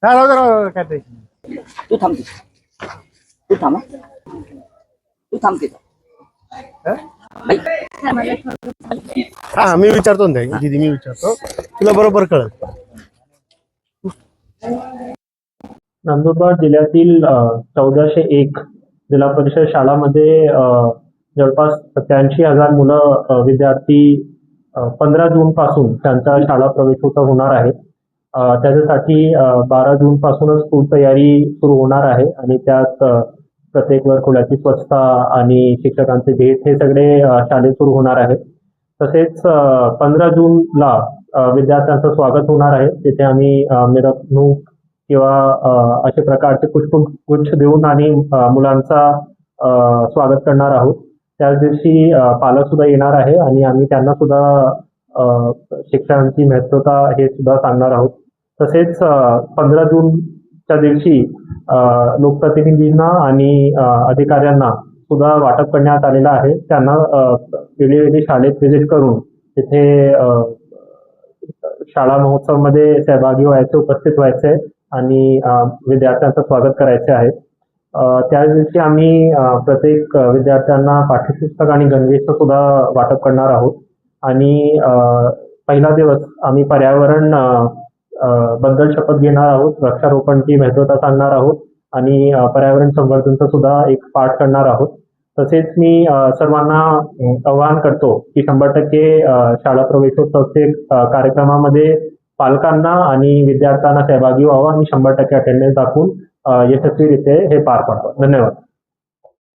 काय ते तू थांब तू थांब तू थांब तिथं हा मी विचारतो ना दीदी, मी विचारतो, तुला बरोबर कळत. नंदुरबार जिल्ह्यातील 1401 जिल्हा परिषद शाळांमध्ये जवळपास 87,000 मुलं विद्यार्थी 15 जून पासून त्यांचा शाळा प्रवेश होणार आहे. त्याच्यासाठी 12 जून पासूनच पूर्ण तयारी सुरू होणार आहे आणि त्यात प्रत्येक वर्गखोल्याची स्वच्छता आणि शिक्षकांचे भेट हे सगळे शाळेत सुरू होणार आहे. तसेच 15 जूनला विद्यार्थ्यांचं स्वागत होणार आहे. तिथे आम्ही मिरवणूक किंवा अशा प्रकारचे पुष्पगुच्छ देऊन आणि मुलांचा स्वागत करणार आहोत. त्याच दिवशी पालक सुद्धा येणार आहे आणि आम्ही त्यांना सुद्धा शिक्षणाची महत्त्वता हे सुद्धा सांगणार आहोत. तसेच 15 जूनच्या दिवशी लोकप्रतिनिधींना आणि अधिकाऱ्यांना सुद्धा वाटप करण्यात आलेलं आहे. त्यांना वेगवेगळी शाळेत व्हिजिट करून तिथे शाळा महोत्सवामध्ये सहभागी व्हायचे, उपस्थित व्हायचे आणि विद्यार्थ्यांचं स्वागत करायचे आहे. त्या दिवशी आम्ही प्रत्येक विद्यार्थ्यांना पाठ्यपुस्तक आणि गणवेश सुद्धा वाटप करणार आहोत. आणि पहिला दिवस आम्ही पर्यावरण बद्दल शपथ घेणार आहोत, वृक्षारोपणची महत्त्वता सांगणार आहोत आणि पर्यावरण संवर्धनचा सुद्धा एक पाठ करणार आहोत. तसेच मी सर्वांना आवाहन करतो की 100% शाळा प्रवेशोत्सवचे कार्यक्रमामध्ये पालकांना आणि विद्यार्थ्यांना सहभागी व्हावं आणि 100% अटेंडन्स दाखवून यशस्वीरित्या हे पार पाडावं. धन्यवाद.